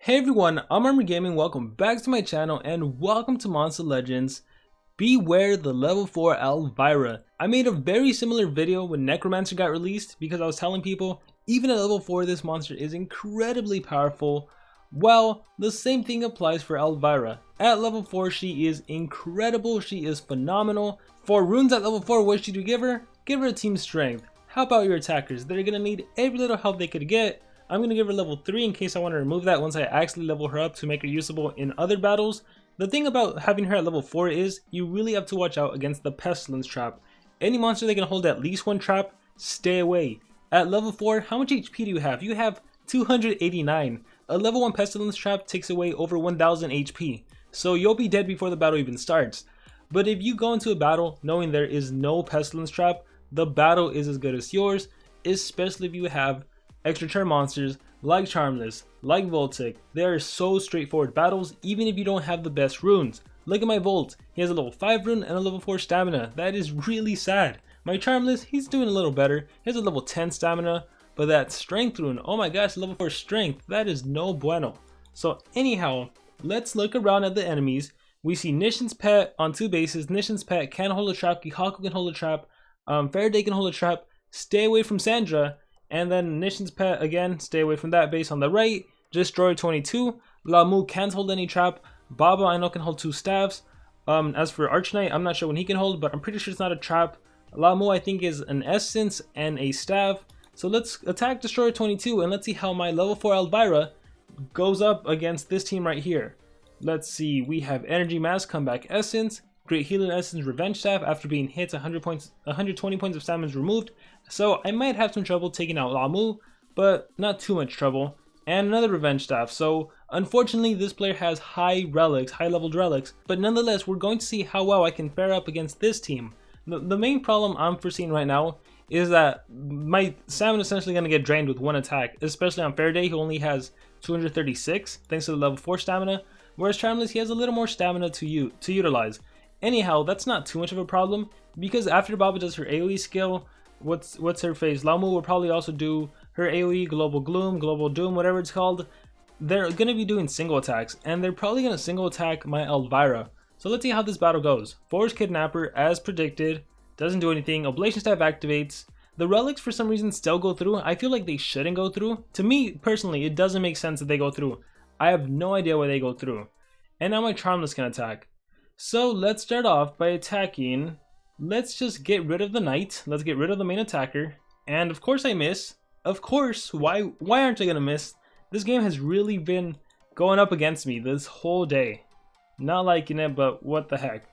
Hey everyone, I'm Armor Gaming, welcome back to my channel and welcome to Monster Legends. Beware the level 4 Elvira. I made a very similar video when Necromancer got released because I was telling people even at level 4 this monster is incredibly powerful. Well, the same thing applies for Elvira. At level 4 she is incredible, she is phenomenal. For runes at level 4, what should you give her? Give her a team strength. How about your attackers? They're gonna need every little help they could get. I'm going to give her level 3 in case I want to remove that once I actually level her up to make her usable in other battles. The thing about having her at level 4 is you really have to watch out against the Pestilence Trap. Any monster that can hold at least one trap, stay away. At level 4, how much HP do you have? You have 289. A level 1 Pestilence Trap takes away over 1000 HP. So you'll be dead before the battle even starts. But if you go into a battle knowing there is no Pestilence Trap, the battle is as good as yours, especially if you have extra turn monsters like Charmless, like Voltic. They are so straightforward battles even if you don't have the best runes. Look at my Volt, he has a level 5 rune and a level 4 stamina. That is really sad. My Charmless, he's doing a little better. He has a level 10 stamina, but that strength rune, oh my gosh, level 4 strength, that is no bueno. So anyhow, let's look around at the enemies. We see Nishin's Pet on 2 bases. Nishin's Pet can hold a trap, Kihaku can hold a trap, Faraday can hold a trap. Stay away from Sandra. And then Nishin's Pet, again, stay away from that base on the right. Destroyer 22. Lamu can't hold any trap. Baba I know can hold 2 staves. As for Archknight, I'm not sure when he can hold, but I'm pretty sure it's not a trap. Lamu I think is an essence and a staff. So let's attack Destroyer 22 and let's see how my level 4 Elvira goes up against this team right here. Let's see, we have Energy Mask, Comeback Essence, Great Healing Essence, Revenge Staff. After being hit, 120 points of stamina is removed. So I might have some trouble taking out Lamu, but not too much trouble. And another Revenge Staff. So unfortunately this player has high relics, high leveled relics, but nonetheless we're going to see how well I can fare up against this team. The main problem I'm foreseeing right now is that my stamina is essentially going to get drained with one attack, especially on Faraday who only has 236 thanks to the level 4 stamina, whereas Charmless he has a little more stamina to utilize. Anyhow, that's not too much of a problem because after Baba does her AoE skill, what's her face? Lamu will probably also do her AoE, Global Gloom, Global Doom, whatever it's called. They're going to be doing single attacks and they're probably going to single attack my Elvira. So let's see how this battle goes. Forest Kidnapper, as predicted, doesn't do anything. Oblation Staff activates. The relics for some reason still go through. I feel like they shouldn't go through. To me, personally, it doesn't make sense that they go through. I have no idea why they go through. And now my Charmless can attack. So let's start off by attacking. Let's just get rid of the knight. Let's get rid of the main attacker. And of course I miss. Of course, why aren't I gonna miss? This game has really been going up against me this whole day. Not liking it, but what the heck.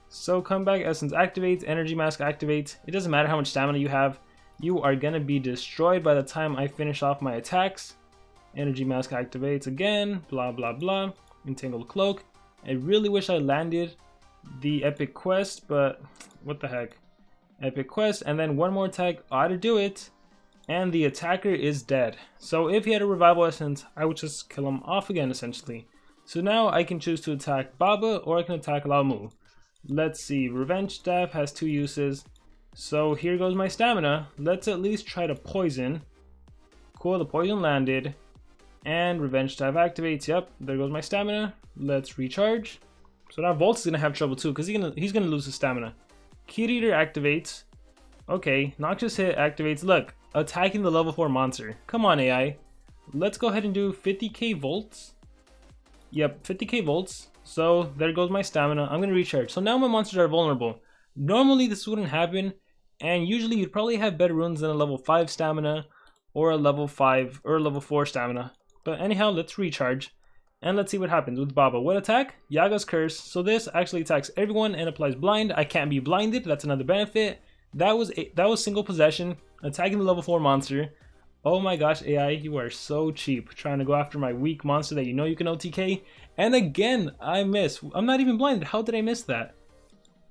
So Comeback Essence activates, Energy Mask activates. It doesn't matter how much stamina you have. You are gonna be destroyed by the time I finish off my attacks. Energy Mask activates again, blah blah blah. Entangled Cloak. I really wish I landed the epic quest, but what the heck. Epic quest and then one more attack ought to do it, and the attacker is dead. So if he had a revival essence, I would just kill him off again essentially. So now I can choose to attack Baba or I can attack Lamu. Let's see, Revenge Staff has 2 uses. So here goes my stamina. Let's at least try to poison. Cool, the poison landed. And Revenge Staff activates. Yep, there goes my stamina. Let's recharge. So now Volt is gonna have trouble too, because he's gonna lose his stamina. Kid Eater activates. Okay, Noxious Hit activates. Look, attacking the level 4 monster. Come on, AI. Let's go ahead and do 50k volts. Yep, 50k volts. So there goes my stamina. I'm gonna recharge. So now my monsters are vulnerable. Normally this wouldn't happen, and usually you'd probably have better runes than a level 5 stamina or a level 5 or a level 4 stamina. But anyhow, let's recharge. And let's see what happens with Baba. What attack? Yaga's Curse. So this actually attacks everyone and applies blind. I can't be blinded. That's another benefit. That was single possession. Attacking the level 4 monster. Oh my gosh, AI, you are so cheap. Trying to go after my weak monster that you know you can OTK. And again, I miss. I'm not even blinded. How did I miss that?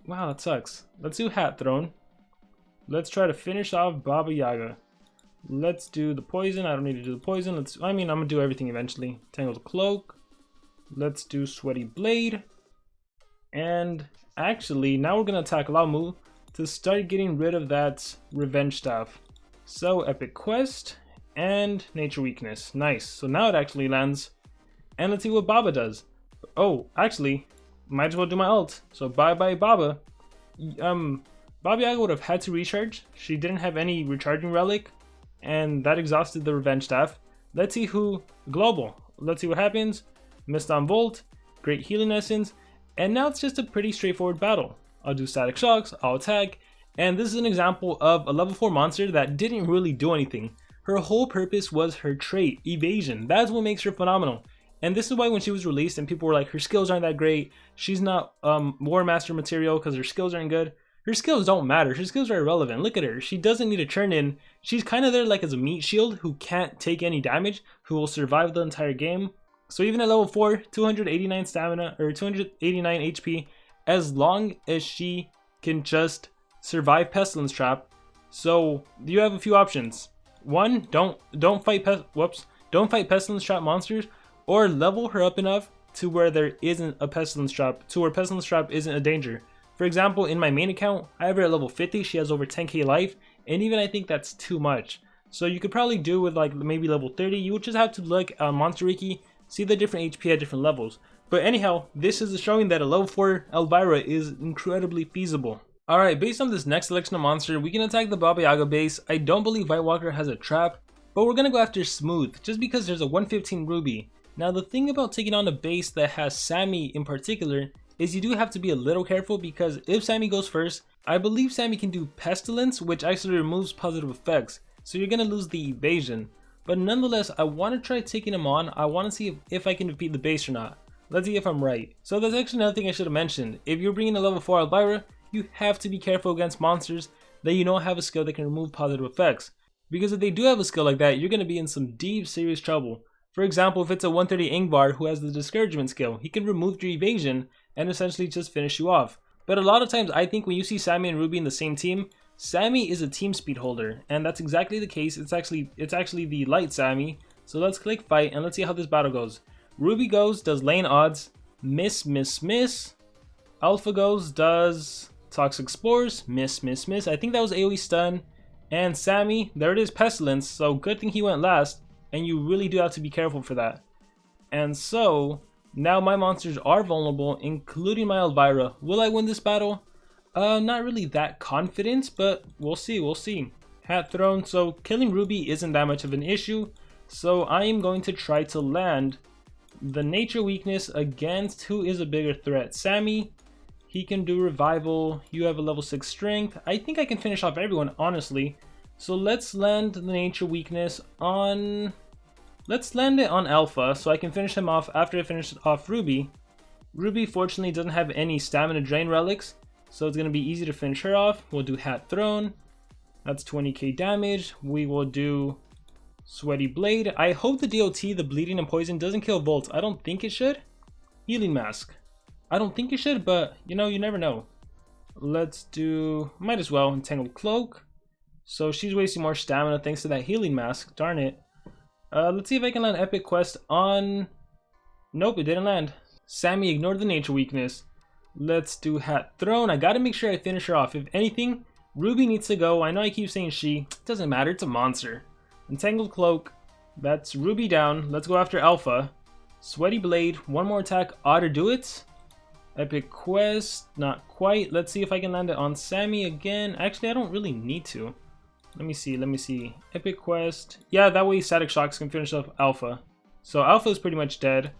Wow, that sucks. Let's do Hat Throne. Let's try to finish off Baba Yaga. Let's do the poison. I don't need to do the poison. I'm gonna do everything eventually. Tangled Cloak. Let's do Sweaty Blade. And actually, now we're gonna attack Lamu to start getting rid of that Revenge Staff. So Epic Quest and Nature Weakness. Nice. So now it actually lands. And let's see what Baba does. Oh, actually, might as well do my ult. So bye bye Baba. Baba Yaga would have had to recharge. She didn't have any recharging relic, and that exhausted the revenge staff. Let's see who global. Let's see what happens. Missed on Volt, great healing essence, and now it's just a pretty straightforward battle. I'll do static shocks, I'll attack, and this is an example of a level 4 monster that didn't really do anything. Her whole purpose was her trait, evasion. That's what makes her phenomenal. And this is why when she was released and people were like, her skills aren't that great, she's not War Master material because her skills aren't good. Her skills don't matter, her skills are irrelevant. Look at her, she doesn't need to churn in. She's kind of there like as a meat shield who can't take any damage, who will survive the entire game. So even at level 4, 289 stamina, or 289 HP, as long as she can just survive Pestilence Trap. So you have a few options. One, don't fight Pestilence Trap monsters, or level her up enough to where there isn't a Pestilence Trap, to where Pestilence Trap isn't a danger. For example, in my main account, I have her at level 50, she has over 10k life, and even I think that's too much. So you could probably do with like maybe level 30, you would just have to look at Monster Wiki, see the different HP at different levels. But anyhow, this is showing that a level 4 Elvira is incredibly feasible. Alright, based on this next selection of monster, we can attack the Baba Yaga base. I don't believe White Walker has a trap, but we're gonna go after Smooth, just because there's a 115 Ruby. Now the thing about taking on a base that has Sammy in particular, is you do have to be a little careful, because if Sammy goes first, I believe Sammy can do Pestilence, which actually removes positive effects, so you're gonna lose the evasion. But nonetheless, I want to try taking him on. I want to see if I can defeat the base or not. Let's see if I'm right. So that's actually another thing I should have mentioned. If you're bringing a level 4 Elvira, you have to be careful against monsters that you know have a skill that can remove positive effects. Because if they do have a skill like that, you're going to be in some deep, serious trouble. For example, if it's a 130 Ingvar who has the Discouragement skill, he can remove your evasion and essentially just finish you off. But a lot of times, I think when you see Sammy and Ruby in the same team, Sammy is a team speed holder, and that's exactly the case. It's actually the light Sammy. So let's click fight and let's see how this battle goes. Ruby goes, does lane odds, miss. Alpha goes, does toxic spores, miss. I think that was AoE stun. And Sammy, there it is, pestilence. So good thing he went last, and you really do have to be careful for that. And so now my monsters are vulnerable, including my Elvira. Will I win this battle? Not really that confident, but we'll see. Hat thrown, so killing Ruby isn't that much of an issue. So I am going to try to land the nature weakness against who is a bigger threat. Sammy, he can do revival. You have a level 6 strength. I think I can finish off everyone, honestly. So let's land the nature weakness on... Let's land it on Alpha, so I can finish him off after I finish off Ruby. Ruby fortunately doesn't have any stamina drain relics, so it's going to be easy to finish her off. We'll do Hat Thrown. That's 20k damage. We will do Sweaty Blade. I hope the DOT, the bleeding and poison, doesn't kill Volt. I don't think it should. Healing Mask. I don't think it should, but you know, you never know. Let's do... Might as well. Entangled Cloak. So she's wasting more stamina thanks to that Healing Mask. Darn it. Let's see if I can land Epic Quest on... Nope, it didn't land. Sammy ignored the nature weakness. Let's do Hat Thrown. I gotta make sure I finish her off. If anything, Ruby needs to go. I know I keep saying she. Doesn't matter, it's a monster. Entangled Cloak. That's Ruby down. Let's go after Alpha. Sweaty Blade. One more attack. Ought to do it. Epic Quest. Not quite. Let's see if I can land it on Sammy again. Actually, I don't really need to. Let me see. Epic Quest. Yeah, that way Static Shocks can finish off Alpha. So Alpha is pretty much dead.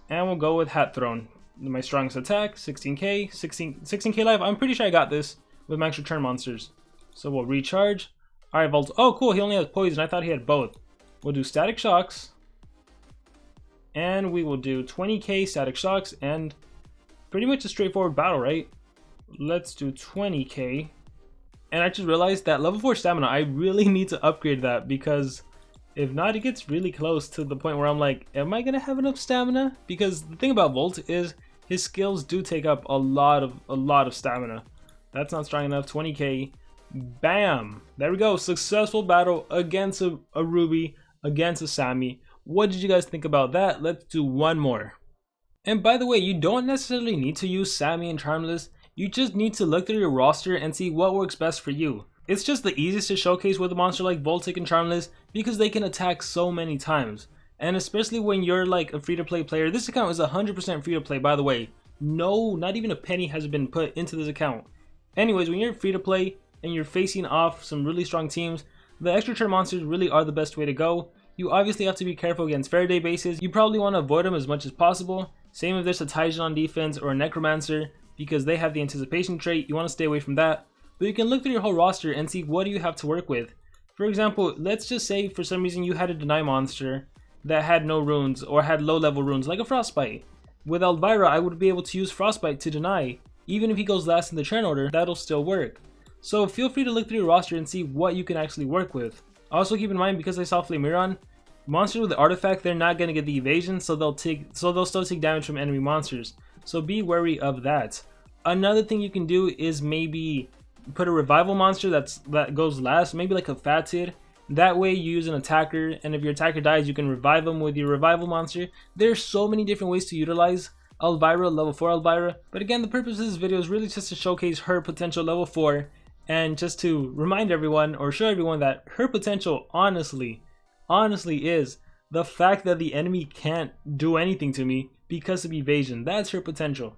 And we'll go with Hat Thrown. My strongest attack, 16k life. I'm pretty sure I got this with max return monsters. So we'll recharge. Alright, Volt. Oh, cool. He only has poison. I thought he had both. We'll do Static Shocks. And we will do 20k Static Shocks. And pretty much a straightforward battle, right? Let's do 20k. And I just realized that level 4 stamina, I really need to upgrade that, because if not, it gets really close to the point where I'm like, am I gonna have enough stamina? Because the thing about Volt is his skills do take up a lot of stamina. That's not strong enough. 20k. Bam! There we go. Successful battle against a Ruby, against a Sammy. What did you guys think about that? Let's do one more. And by the way, you don't necessarily need to use Sammy and Charmless. You just need to look through your roster and see what works best for you. It's just the easiest to showcase with a monster like Voltic and Charmless because they can attack so many times. And especially when you're like a free-to-play player. This account is 100% free-to-play, by the way. No, not even a penny has been put into this account. Anyways, when you're free-to-play and you're facing off some really strong teams, the extra turn monsters really are the best way to go. You obviously have to be careful against Faraday bases. You probably want to avoid them as much as possible. Same if there's a Taijin on defense or a Necromancer, because they have the anticipation trait. You want to stay away from that. But you can look through your whole roster and see what do you have to work with. For example, let's just say for some reason you had a Deny monster that had no runes or had low level runes like a Frostbite. With Elvira, I would be able to use Frostbite to deny. Even if he goes last in the turn order, that'll still work. So feel free to look through your roster and see what you can actually work with. Also keep in mind, because I saw Flameiron, monsters with the artifact, they're not going to get the evasion, so they'll still take damage from enemy monsters. So be wary of that. Another thing you can do is maybe put a revival monster that goes last, maybe like a Fatid. That way you use an attacker, and if your attacker dies, you can revive them with your revival monster. There's so many different ways to utilize Elvira, level 4 Elvira. But again, the purpose of this video is really just to showcase her potential level 4, and just to remind everyone or show everyone that her potential honestly is the fact that the enemy can't do anything to me because of evasion. That's her potential.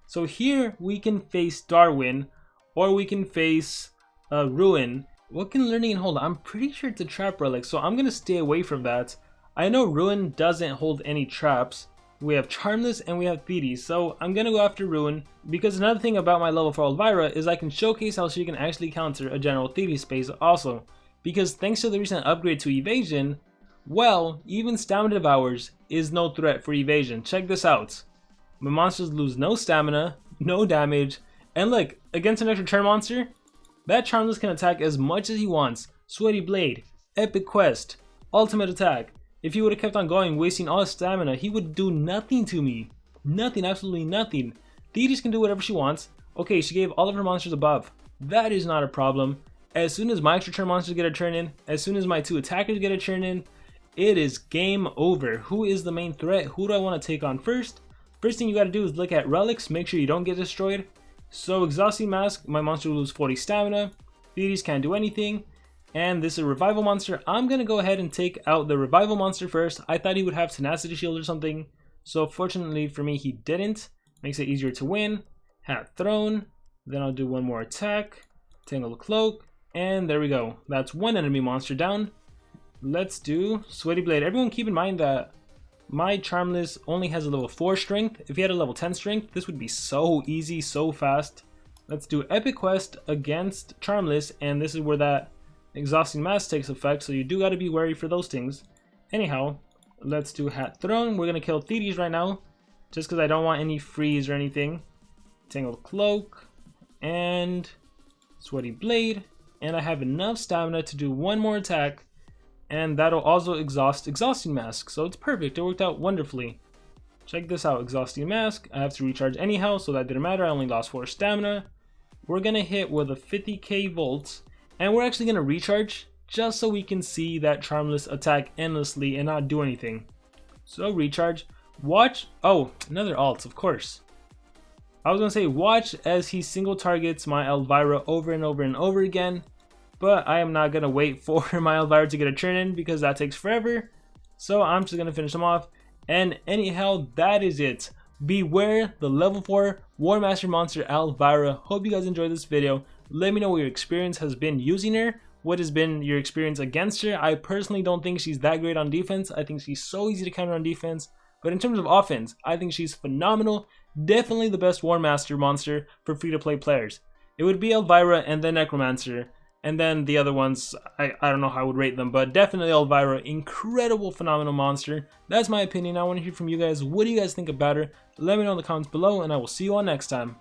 So here we can face Darwin, or we can face Ruin. What can learning hold? I'm pretty sure it's a trap relic, so I'm gonna stay away from that. I know Ruin doesn't hold any traps. We have Charmless and we have Thetis, so I'm gonna go after Ruin, because another thing about my level 4 Elvira is I can showcase how she can actually counter a general Thetis space also. Because thanks to the recent upgrade to evasion, well, even Stamina Devours is no threat for evasion. Check this out. My monsters lose no stamina, no damage, and look, against an extra turn monster, that Charmless can attack as much as he wants. Sweaty Blade, Epic Quest, Ultimate Attack. If he would have kept on going, wasting all his stamina, he would do nothing to me. Nothing, absolutely nothing. Thetis can do whatever she wants. Okay, she gave all of her monsters a buff. That is not a problem. As soon as my extra turn monsters get a turn in, as soon as my 2 attackers get a turn in, it is game over. Who is the main threat? Who do I want to take on first? First thing you got to do is look at relics, make sure you don't get destroyed. So Exhausting Mask, my monster will lose 40 stamina. Thetis can't do anything. And this is a revival monster. I'm going to go ahead and take out the revival monster first. I thought he would have tenacity shield or something. So fortunately for me, he didn't. Makes it easier to win. Hat thrown. Then I'll do one more attack. Tangle Cloak. And there we go. That's one enemy monster down. Let's do Sweaty Blade. Everyone keep in mind that my Charmless only has a level 4 strength. If he had a level 10 strength, this would be so easy, so fast. Let's do Epic Quest against Charmless, and this is where that Exhausting Mask takes effect, so you do got to be wary for those things. Anyhow, let's do Hat Thrown. We're going to kill Thetis right now, just because I don't want any freeze or anything. Tangled Cloak, and Sweaty Blade, and I have enough stamina to do one more attack. And that'll also exhaust Exhausting Mask, so it's perfect. It worked out wonderfully. Check this out, Exhausting Mask. I have to recharge anyhow, so that didn't matter. I only lost 4 stamina. We're gonna hit with a 50k volts, and we're actually gonna recharge just so we can see that Charmless attack endlessly and not do anything. So recharge. Watch. Oh, another alt, of course. I was gonna say watch as he single targets my Elvira over and over and over again. But I am not going to wait for my Elvira to get a turn in because that takes forever. So I'm just going to finish them off. And anyhow, that is it. Beware the level 4 War Master monster Elvira. Hope you guys enjoyed this video. Let me know what your experience has been using her. What has been your experience against her. I personally don't think she's that great on defense. I think she's so easy to counter on defense. But in terms of offense, I think she's phenomenal. Definitely the best War Master monster for free-to-play players. It would be Elvira and then Necromancer. And then the other ones, I don't know how I would rate them, but definitely Elvira, incredible, phenomenal monster. That's my opinion. I want to hear from you guys. What do you guys think about her? Let me know in the comments below, and I will see you all next time.